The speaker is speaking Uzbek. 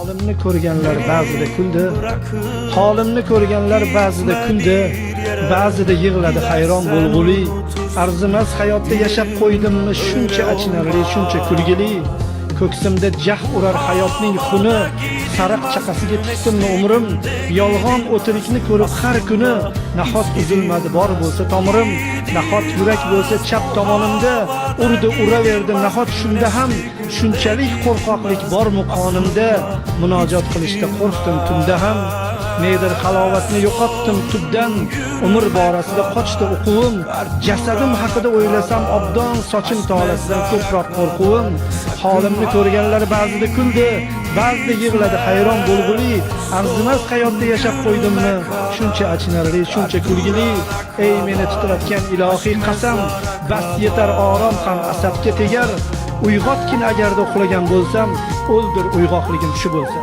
Holimni ko'rganlar ba'zida kuldi. Holimni ko'rganlar ba'zida kuldi. Ba'zida yig'ladi hayron bo'lg'uli. Arzimas hayotda yashab qo'ydimmi shuncha achinarli, shuncha kulgili. Ko'ksimda jah urar hayotning xuni. Sariq chaqasiga tikdimmi umrim. Yolg'on o'tirikni ko'rib har kuni. Nahot uzilmadi bor bo'lsa tomirim. Nahot yurak bo'lsa chap tomonimda. Urdi uraverdi nahot shunda ham. Shunchalik qo'rqoqlik bormi qonimda. Munojot qilishda qo'rqdim tunda ham. Nedir halovatni yo'qotdim tubdan. Umr borasida qochdi o'quvim. Jasadim haqida o'ylasam obdon sochim tolasidan ko'proq qo'rquvim. Holimni ko'rganlar ba'zida kuldi, ba'zida yig'ladi hayron bo'lg'uli. Arzimas hayotda yashab qo'ydimmi shuncha achinarli, shuncha kulgili. Ey meni titratgan ilohiy qasam, bas yetar orom ham asabga tegar. Uyg'otgin agarda uxlagan bo'lsam, o'ldir uyg'oqligim shu bo'lsa.